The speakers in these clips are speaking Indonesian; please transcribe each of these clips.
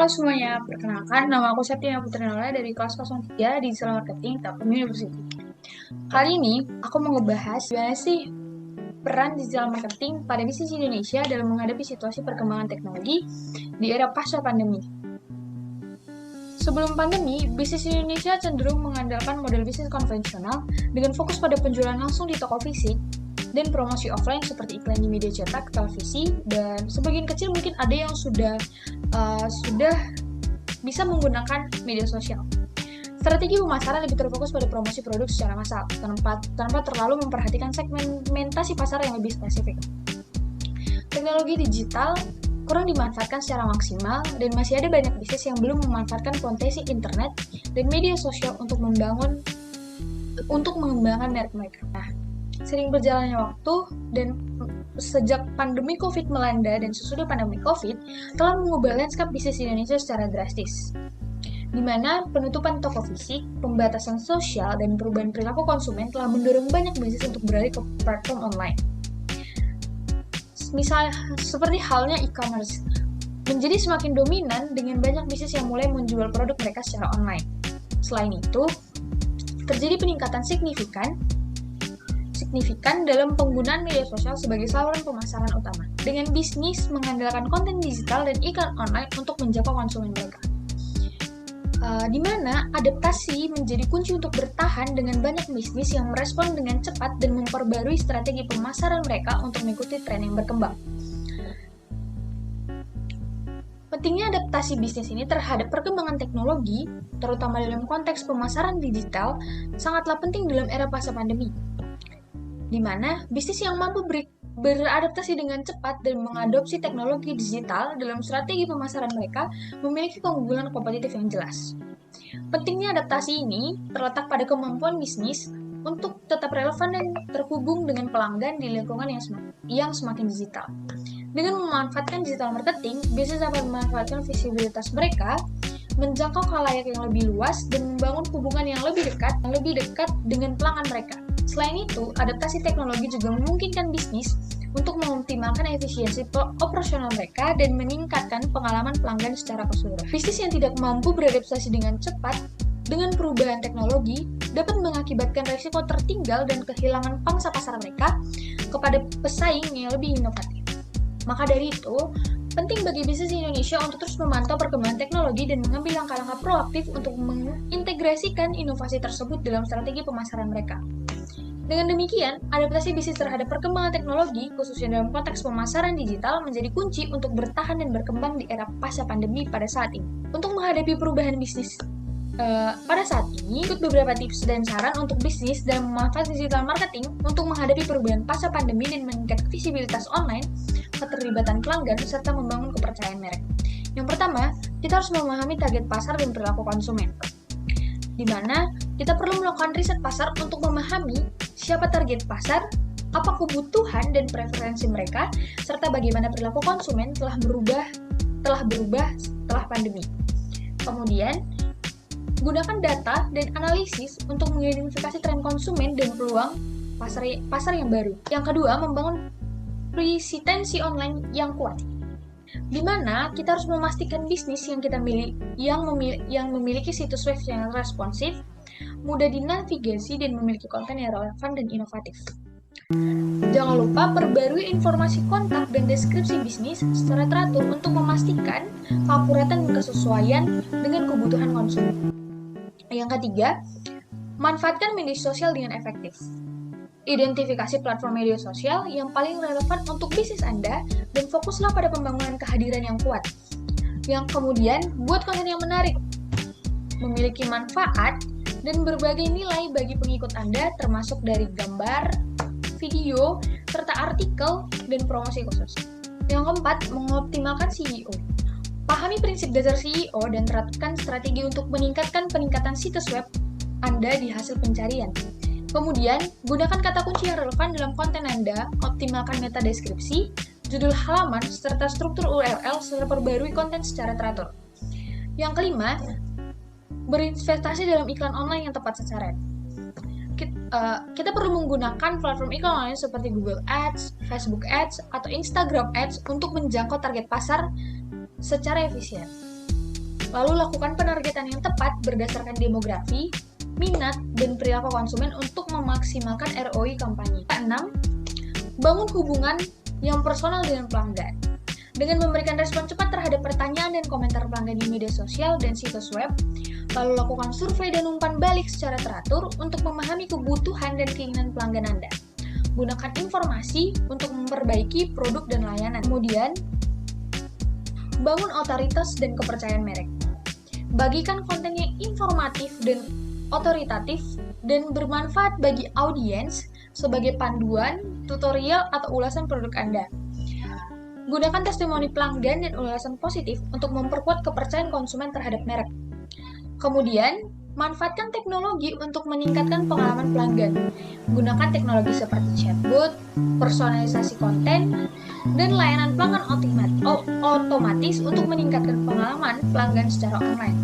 halo semuanya. Perkenalkan, nama aku Septiana Putri Nala dari kelas 03 Digital Marketing Telkom University. Kali ini, aku mau ngebahas gimana sih peran digital marketing pada bisnis Indonesia dalam menghadapi situasi perkembangan teknologi di era pasca pandemi. Sebelum pandemi, bisnis Indonesia cenderung mengandalkan model bisnis konvensional dengan fokus pada penjualan langsung di toko fisik dan promosi offline seperti iklan di media cetak, televisi, dan sebagian kecil mungkin ada yang sudah bisa menggunakan media sosial. Strategi pemasaran lebih terfokus pada promosi produk secara massal, tanpa terlalu memperhatikan segmentasi pasar yang lebih spesifik. Teknologi digital kurang dimanfaatkan secara maksimal, dan masih ada banyak bisnis yang belum memanfaatkan potensi internet dan media sosial untuk mengembangkan merek mereka. Nah, sering berjalannya waktu dan sejak pandemi COVID melanda dan sesudah pandemi COVID telah mengubah lanskap bisnis Indonesia secara drastis, di mana penutupan toko fisik, pembatasan sosial, dan perubahan perilaku konsumen telah mendorong banyak bisnis untuk beralih ke platform online. Misalnya, seperti halnya e-commerce, menjadi semakin dominan dengan banyak bisnis yang mulai menjual produk mereka secara online. Selain itu, terjadi peningkatan signifikan dalam penggunaan media sosial sebagai saluran pemasaran utama, dengan bisnis mengandalkan konten digital dan iklan online untuk menjangkau konsumen mereka. Di mana adaptasi menjadi kunci untuk bertahan dengan banyak bisnis yang merespon dengan cepat dan memperbarui strategi pemasaran mereka untuk mengikuti tren yang berkembang. Pentingnya adaptasi bisnis ini terhadap perkembangan teknologi, terutama dalam konteks pemasaran digital, sangatlah penting dalam era pasca pandemi, di mana bisnis yang mampu beradaptasi dengan cepat dan mengadopsi teknologi digital dalam strategi pemasaran mereka memiliki keunggulan kompetitif yang jelas. Pentingnya adaptasi ini terletak pada kemampuan bisnis untuk tetap relevan dan terhubung dengan pelanggan di lingkungan yang semakin digital. Dengan memanfaatkan digital marketing, bisnis dapat memanfaatkan visibilitas mereka, menjangkau khalayak yang lebih luas, dan membangun hubungan yang lebih dekat dengan pelanggan mereka. Selain itu, adaptasi teknologi juga memungkinkan bisnis untuk mengoptimalkan efisiensi operasional mereka dan meningkatkan pengalaman pelanggan secara keseluruhan. Bisnis yang tidak mampu beradaptasi dengan cepat dengan perubahan teknologi dapat mengakibatkan risiko tertinggal dan kehilangan pangsa pasar mereka kepada pesaing yang lebih inovatif. Maka dari itu, penting bagi bisnis Indonesia untuk terus memantau perkembangan teknologi dan mengambil langkah-langkah proaktif untuk mengintegrasikan inovasi tersebut dalam strategi pemasaran mereka. Dengan demikian, adaptasi bisnis terhadap perkembangan teknologi, khususnya dalam konteks pemasaran digital, menjadi kunci untuk bertahan dan berkembang di era pasca pandemi pada saat ini. Untuk menghadapi perubahan bisnis pada saat ini, ikut beberapa tips dan saran untuk bisnis dan memanfaatkan digital marketing untuk menghadapi perubahan pasca pandemi dan meningkatkan visibilitas online, keterlibatan pelanggan, serta membangun kepercayaan merek. Yang pertama, kita harus memahami target pasar dan perilaku konsumen, di mana kita perlu melakukan riset pasar untuk memahami siapa target pasar, apa kebutuhan dan preferensi mereka, serta bagaimana perilaku konsumen telah berubah setelah pandemi. Kemudian, gunakan data dan analisis untuk mengidentifikasi tren konsumen dan peluang pasar yang baru. Yang kedua, membangun presitensi online yang kuat, di mana kita harus memastikan bisnis yang kita yang memiliki situs web yang responsif, mudah dinavigasi, dan memiliki konten yang relevan dan inovatif. Jangan lupa perbarui informasi kontak dan deskripsi bisnis secara teratur untuk memastikan keakuratan dan kesesuaian dengan kebutuhan konsumen. Yang ketiga, manfaatkan media sosial dengan efektif. Identifikasi platform media sosial yang paling relevan untuk bisnis Anda dan fokuslah pada pembangunan kehadiran yang kuat. Yang kemudian, buat konten yang menarik, memiliki manfaat, dan berbagai nilai bagi pengikut Anda, termasuk dari gambar, video, serta artikel, dan promosi khusus. Yang keempat, mengoptimalkan SEO. Pahami prinsip dasar SEO dan terapkan strategi untuk meningkatkan situs web Anda di hasil pencarian. Kemudian, gunakan kata kunci yang relevan dalam konten Anda, optimalkan meta deskripsi, judul halaman, serta struktur URL, serta perbarui konten secara teratur. Yang kelima, berinvestasi dalam iklan online yang tepat sasaran. Kita perlu menggunakan platform iklan online seperti Google Ads, Facebook Ads, atau Instagram Ads untuk menjangkau target pasar secara efisien. Lalu lakukan penargetan yang tepat berdasarkan demografi, minat, dan perilaku konsumen untuk memaksimalkan ROI kampanye. 6. Bangun hubungan yang personal dengan pelanggan. Dengan memberikan respon cepat terhadap pertanyaan dan komentar pelanggan di media sosial dan situs web, lalu lakukan survei dan umpan balik secara teratur untuk memahami kebutuhan dan keinginan pelanggan Anda. Gunakan informasi untuk memperbaiki produk dan layanan. Kemudian, bangun otoritas dan kepercayaan merek. Bagikan konten yang informatif dan otoritatif dan bermanfaat bagi audiens sebagai panduan, tutorial, atau ulasan produk Anda. Gunakan testimoni pelanggan dan ulasan positif untuk memperkuat kepercayaan konsumen terhadap merek. Kemudian, manfaatkan teknologi untuk meningkatkan pengalaman pelanggan. Gunakan teknologi seperti chatbot, personalisasi konten, dan layanan pelanggan otomatis untuk meningkatkan pengalaman pelanggan secara online.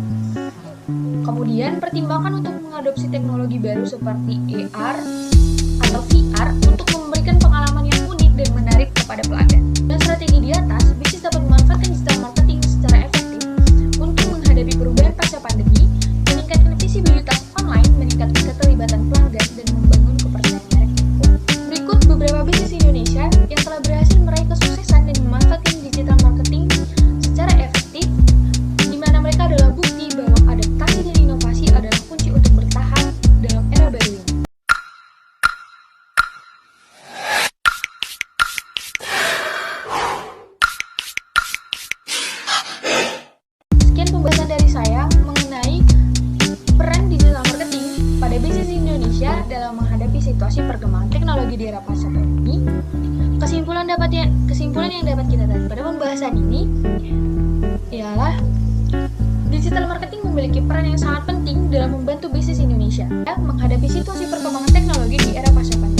Kemudian, pertimbangkan untuk mengadopsi teknologi baru seperti AR atau VR untuk memberikan pengalaman yang unik dan menarik kepada pelanggan. Dan strategi di atas, bisnis dapat memanfaatkan digital marketing secara efektif untuk menghadapi perubahan pasca pandemi, meningkatkan visibilitas online, meningkatkan keterlibatan pelanggan, dan membangun kepercayaan merek. Berikut beberapa bisnis Indonesia yang telah berhasil meraih kesuksesan dan memanfaatkan digital marketing secara efektif, di mana mereka adalah bukti bahwa adaptasi dan inovasi adalah kunci untuk bertahan dalam era baru ini. Sekian pembahasan dari saya mengenai peran digital marketing pada bisnis Indonesia dalam menghadapi situasi perkembangan teknologi di era pasca pandemi. Kesimpulan yang dapat kita tarik pada pembahasan ini ialah digital marketing memiliki peran yang sangat penting dalam membantu bisnis Indonesia menghadapi situasi perkembangan teknologi di era pasca pandemi.